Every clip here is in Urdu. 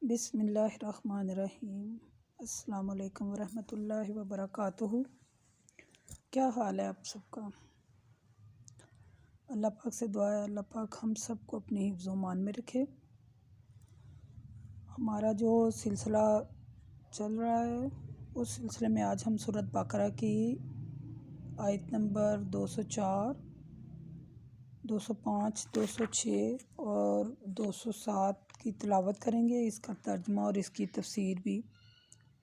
بسم اللہ الرحمن الرحیم۔ السلام علیکم ورحمۃ اللہ وبرکاتہ۔ کیا حال ہے آپ سب کا؟ اللہ پاک سے دعا ہے اللہ پاک ہم سب کو اپنے حفظ و امان میں رکھے۔ ہمارا جو سلسلہ چل رہا ہے اس سلسلے میں آج ہم سورۃ بقرہ کی آیت نمبر 204، 205، 206 اور 207 کی تلاوت کریں گے، اس کا ترجمہ اور اس کی تفسیر بھی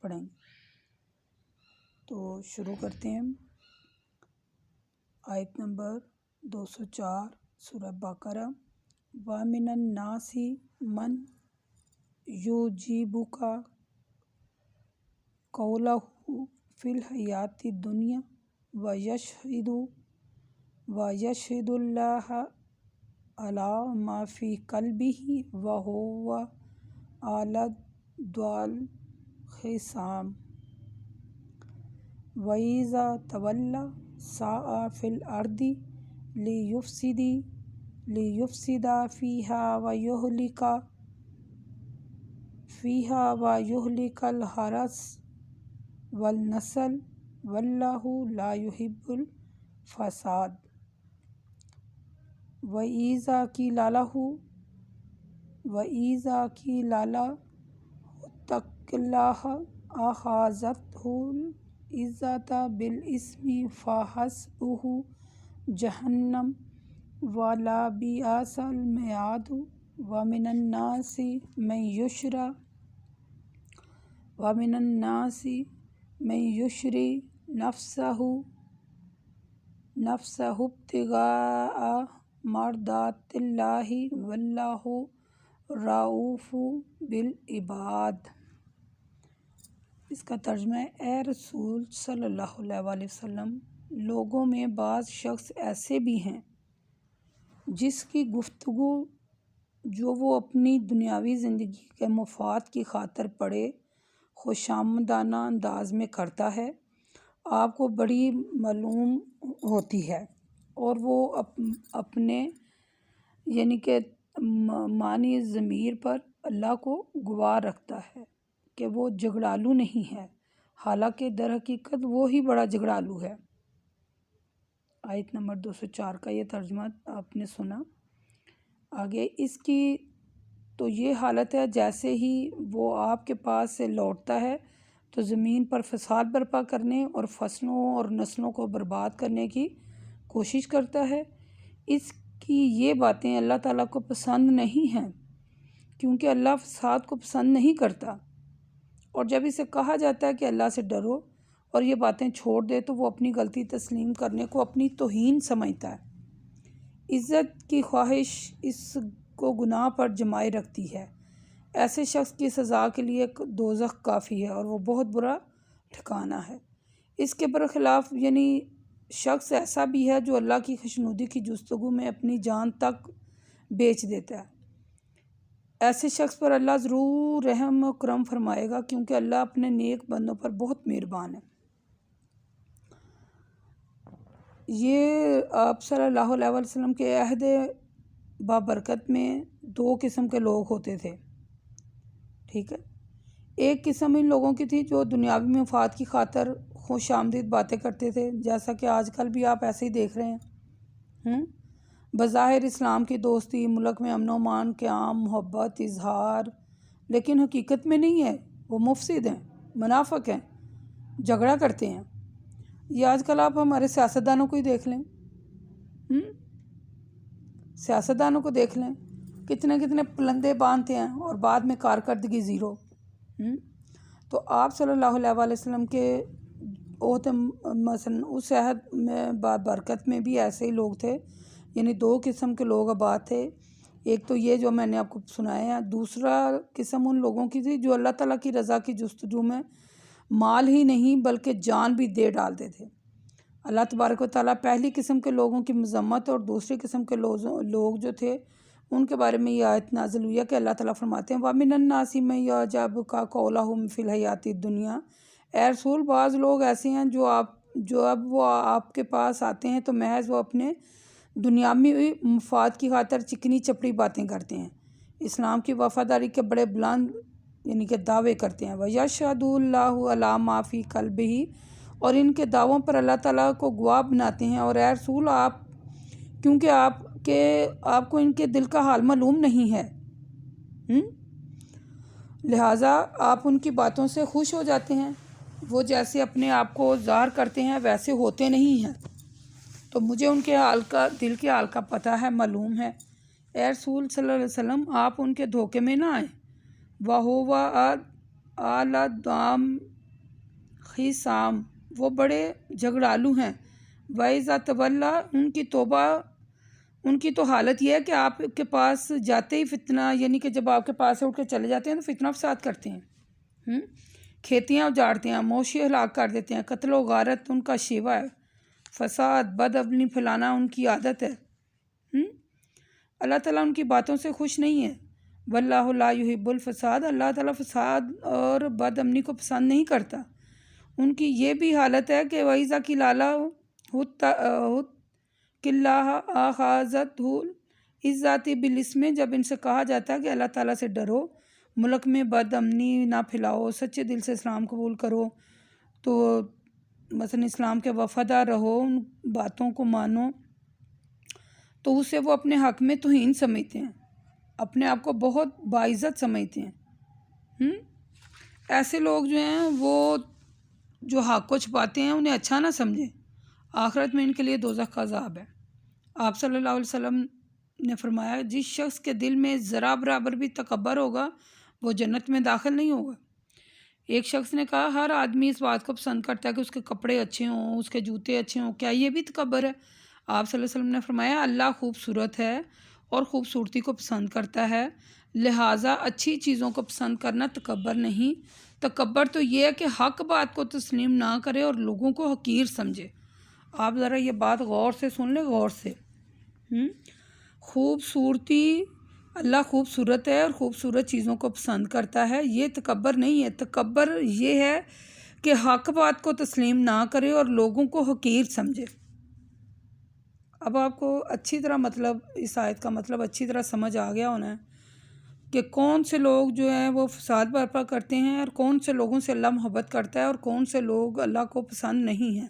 پڑھیں گے۔ تو شروع کرتے ہیں۔ آیت نمبر 204 سورہ بقرہ۔ وَمِنَ النَّاسِ مَنْ يُعْجِبُكَ قَوْلُهُ فِي الْحَيَاةِ الدُّنْيَا وَيَشْهِدُ اللَّهَ عَلَى مَا فِي قَلْبِهِ وَهُوَ أَلَدُّ الْخِصَامِ وَإِذَا تَوَلَّى سَعَىٰ فِي الْأَرْضِ لِيُفْسِدَ فِيهَا وَيُهْلِكَ الْحَرْثَ وَالنَّسْلَ وَاللَّهُ لَا يُحِبُّ الْفَسَادَ۔ وَإِذَا قِيلَ لَهُ اتَّقِ اللَّهَ أَخَذَتْهُ الْعِزَّةُ بِالْإِثْمِ فَحَسْبُهُ جَهَنَّمُ وَلَبِئْسَ الْمِهَادُ۔ وَمِنَ النَّاسِ مَن يُشْرِي نَفْسَهُ ابْتِغَاءَ مَرْضَاتِ اللَّهِ وَاللَّهُ رَءُوفٌ بِالْعِبَادِ۔ اس کا ترجمہ ہے، اے رسول صلی اللہ علیہ وآلہ وسلم، لوگوں میں بعض شخص ایسے بھی ہیں جس کی گفتگو جو وہ اپنی دنیاوی زندگی کے مفاد کی خاطر بڑے خوشامدانہ انداز میں کرتا ہے، آپ کو بڑی معلوم ہوتی ہے، اور وہ اپنے یعنی کہ معنی ضمیر پر اللہ کو گواہ رکھتا ہے کہ وہ جھگڑالو نہیں ہے، حالانکہ در حقیقت وہ ہی بڑا جھگڑالو ہے۔ آیت نمبر 204 کا یہ ترجمہ آپ نے سنا۔ آگے اس کی تو یہ حالت ہے جیسے ہی وہ آپ کے پاس سے لوٹتا ہے تو زمین پر فساد برپا کرنے اور فصلوں اور نسلوں کو برباد کرنے کی کوشش کرتا ہے۔ اس کی یہ باتیں اللہ تعالیٰ کو پسند نہیں ہیں، کیونکہ اللہ فساد کو پسند نہیں کرتا، اور جب اسے کہا جاتا ہے کہ اللہ سے ڈرو اور یہ باتیں چھوڑ دے تو وہ اپنی غلطی تسلیم کرنے کو اپنی توہین سمجھتا ہے۔ عزت کی خواہش اس کو گناہ پر جمائے رکھتی ہے۔ ایسے شخص کی سزا کے لیے دوزخ کافی ہے اور وہ بہت برا ٹھکانہ ہے۔ اس کے برخلاف یعنی شخص ایسا بھی ہے جو اللہ کی خوشنودی کی جستجو میں اپنی جان تک بیچ دیتا ہے۔ ایسے شخص پر اللہ ضرور رحم و کرم فرمائے گا، کیونکہ اللہ اپنے نیک بندوں پر بہت مہربان ہے۔ یہ آپ صلی اللہ علیہ وسلم کے عہد بابرکت میں دو قسم کے لوگ ہوتے تھے، ٹھیک ہے۔ ایک قسم ان لوگوں کی تھی جو دنیاوی مفاد کی خاطر خوش آمدید باتیں کرتے تھے، جیسا کہ آج کل بھی آپ ایسے ہی دیکھ رہے ہیں۔ بظاہر اسلام کی دوستی، ملک میں امن و امان، قیام، محبت، اظہار، لیکن حقیقت میں نہیں ہے، وہ مفسد ہیں، منافق ہیں، جھگڑا کرتے ہیں۔ یہ آج کل آپ ہمارے سیاستدانوں کو ہی دیکھ لیں، سیاستدانوں کو دیکھ لیں، کتنے کتنے پلندے باندھتے ہیں اور بعد میں کارکردگی زیرو۔ تو آپ صلی اللہ علیہ وآلہ وسلم کے مثلا اس عہد میں بابرکت میں بھی ایسے ہی لوگ تھے، یعنی دو قسم کے لوگ آباد تھے۔ ایک تو یہ جو میں نے آپ کو سنایا ہے، دوسرا قسم ان لوگوں کی تھی جو اللہ تعالیٰ کی رضا کی جستجو میں مال ہی نہیں بلکہ جان بھی دے ڈالتے تھے۔ اللہ تبارک و تعالیٰ پہلی قسم کے لوگوں کی مذمت اور دوسری قسم کے لوگ جو تھے ان کے بارے میں یہ آیت نازل ہوئی ہے کہ اللہ تعالیٰ فرماتے ہیں وَمِنَ النَّاسِ مَن يُعْجِبُكَ قَوْلُهُ فِي الْحَيَاةِ الدُّنْيَا۔ اے رسول، بعض لوگ ایسے ہیں جو اب وہ آپ کے پاس آتے ہیں تو محض وہ اپنے دنیاوی مفاد کی خاطر چکنی چپڑی باتیں کرتے ہیں، اسلام کی وفاداری کے بڑے بلند یعنی کہ دعوے کرتے ہیں. وَيَشْهَدُ اللَّهُ عَلَىٰ مَا فِي قَلْبِهِ، اور ان کے دعووں پر اللہ تعالیٰ کو گواہ بناتے ہیں. اور اے رسول آپ، کیونکہ آپ کو ان کے دل کا حال معلوم نہیں ہے، لہٰذا آپ ان کی باتوں سے خوش ہو جاتے ہیں. وہ جیسے اپنے آپ کو ظاہر کرتے ہیں ویسے ہوتے نہیں ہیں. تو مجھے ان کے حال کا، دل کے حال کا پتہ ہے، معلوم ہے. اے رسول صلی اللہ علیہ وسلم آپ ان کے دھوکے میں نہ آئیں. وَهُوَ أَلَدَّامْ خِصَامٍ، وہ بڑے جھگڑالو ہیں. وَإِذَا تَوَلَّىٰ، ان کی تو حالت یہ ہے کہ آپ کے پاس جاتے ہی فتنہ، یعنی کہ جب آپ کے پاس سے اٹھ کے چلے جاتے ہیں تو فتنہ فساد کرتے ہیں، کھیتیاں اجاڑتے ہیں، مویشی ہلاک کر دیتے ہیں. قتل و غارت ان کا شیوہ ہے. فساد، بدعملی پھیلانا ان کی عادت ہے. اللہ تعالیٰ ان کی باتوں سے خوش نہیں ہے. واللہ لا یحب الفساد، اللہ تعالیٰ فساد اور بد امنی کو پسند نہیں کرتا. ان کی یہ بھی حالت ہے کہ وَإِذَا قِيلَ لَهُ اتَّقِ اللَّهَ أَخَذَتْهُ العِزَّةُ بِالْإِثْمِ، جب ان سے کہا جاتا ہے کہ اللہ تعالیٰ سے ڈرو، ملک میں بد امنی نہ پھیلاؤ، سچے دل سے اسلام قبول کرو، تو مثلا اسلام کے وفادار رہو، ان باتوں کو مانو، تو اسے وہ اپنے حق میں توہین سمجھتے ہیں، اپنے آپ کو بہت باعزت سمجھتے ہیں. ایسے لوگ جو ہیں وہ جو حق کو چھپاتے ہیں انہیں اچھا نہ سمجھیں، آخرت میں ان کے لیے دوزخ کا عذاب ہے. آپ صلی اللہ علیہ وسلم نے فرمایا جس شخص کے دل میں ذرا برابر بھی تکبر ہوگا وہ جنت میں داخل نہیں ہوگا. ایک شخص نے کہا ہر آدمی اس بات کو پسند کرتا ہے کہ اس کے کپڑے اچھے ہوں، اس کے جوتے اچھے ہوں، کیا یہ بھی تکبر ہے؟ آپ صلی اللہ علیہ وسلم نے فرمایا اللہ خوبصورت ہے اور خوبصورتی کو پسند کرتا ہے، لہٰذا اچھی چیزوں کو پسند کرنا تکبر نہیں. تکبر تو یہ ہے کہ حق بات کو تسلیم نہ کرے اور لوگوں کو حقیر سمجھے. آپ ذرا یہ بات غور سے سن لیں، غور سے. خوبصورتی، اللہ خوبصورت ہے اور خوبصورت چیزوں کو پسند کرتا ہے، یہ تکبر نہیں ہے. تکبر یہ ہے کہ حق بات کو تسلیم نہ کرے اور لوگوں کو حقیر سمجھے. اب آپ کو اچھی طرح مطلب اس آیت کا مطلب اچھی طرح سمجھ آ گیا ہونا ہے کہ کون سے لوگ جو ہیں وہ فساد برپا کرتے ہیں اور کون سے لوگوں سے اللہ محبت کرتا ہے اور کون سے لوگ اللہ کو پسند نہیں ہیں.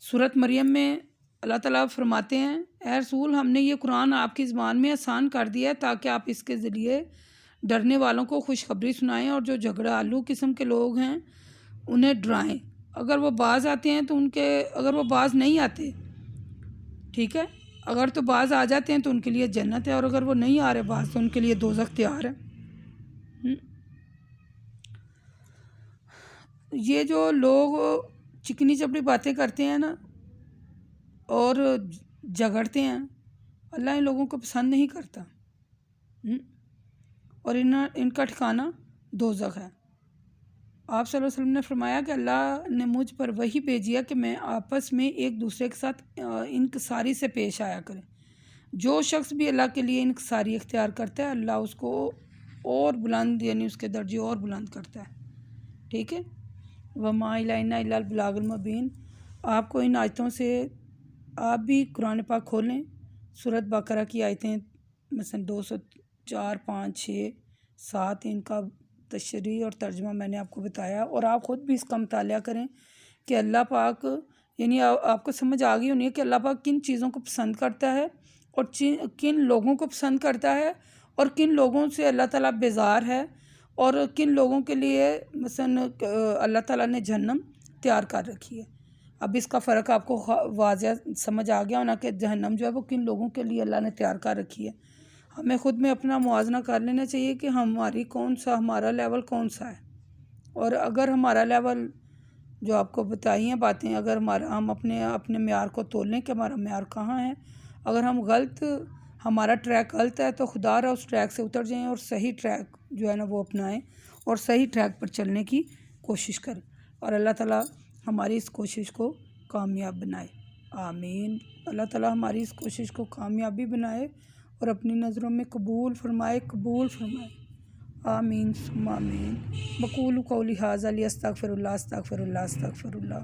سورۃ مریم میں اللہ تعالیٰ فرماتے ہیں اے رسول ہم نے یہ قرآن آپ کی زبان میں آسان کر دیا ہے تاکہ آپ اس کے ذریعے ڈرنے والوں کو خوشخبری سنائیں اور جو جھگڑالو قسم کے لوگ ہیں انہیں ڈرائیں. اگر وہ باز آتے ہیں تو اگر وہ باز نہیں آتے، ٹھیک ہے، اگر تو باز آ جاتے ہیں تو ان کے لیے جنت ہے، اور اگر وہ نہیں آ رہے باز تو ان کے لیے دوزخ تیار ہے. یہ جو لوگ چکنی چپڑی باتیں کرتے ہیں نا اور جھگڑتے ہیں، اللہ ان لوگوں کو پسند نہیں کرتا، اور ان کا ٹھکانہ دوزخ ہے. آپ صلی اللہ علیہ وسلم نے فرمایا کہ اللہ نے مجھ پر وحی بھیجی ہے کہ میں آپس میں ایک دوسرے کے ساتھ انکساری سے پیش آیا کریں. جو شخص بھی اللہ کے لیے انکساری اختیار کرتا ہے اللہ اس کو اور بلند، یعنی اس کے درجے اور بلند کرتا ہے. ٹھیک ہے. وَمَا إِلَيْنَا إِلَّا الْبَلَاغُ الْمُبِينُ. آپ کو ان آیتوں سے آپ بھی قرآن پاک کھولیں، سورۃ بقرہ کی آیتیں مثلا 204، 5، 6، 7 ان کا تشریح اور ترجمہ میں نے آپ کو بتایا، اور آپ خود بھی اس کا مطالعہ کریں کہ اللہ پاک، یعنی آپ کو سمجھ آ گئی ہونی ہے کہ اللہ پاک کن چیزوں کو پسند کرتا ہے اور کن لوگوں کو پسند کرتا ہے اور کن لوگوں سے اللہ تعالیٰ بیزار ہے اور کن لوگوں کے لیے مثلا اللہ تعالیٰ نے جہنم تیار کر رکھی ہے. اب اس کا فرق آپ کو واضح سمجھ آ گیا ہونا کہ جہنم جو ہے وہ کن لوگوں کے لیے اللہ نے تیار کر رکھی ہے. ہمیں خود میں اپنا موازنہ کر لینا چاہیے کہ ہمارا لیول کون سا ہے، اور اگر ہمارا لیول جو آپ کو بتائی ہیں باتیں، اگر ہم اپنے معیار کو تول لیں کہ ہمارا معیار کہاں ہے، اگر ہمارا ٹریک غلط ہے تو خدا را اس ٹریک سے اتر جائیں اور صحیح ٹریک جو ہے نا وہ اپنائیں اور صحیح ٹریک پر چلنے کی کوشش کریں، اور اللہ تعالیٰ ہماری اس کوشش کو کامیاب بنائے. آمین. اللہ تعالیٰ ہماری اس کوشش کو کامیابی بنائے اور اپنی نظروں میں قبول فرمائے. آمین ثم آمین. بقول قولی ھذا استغفر اللہ.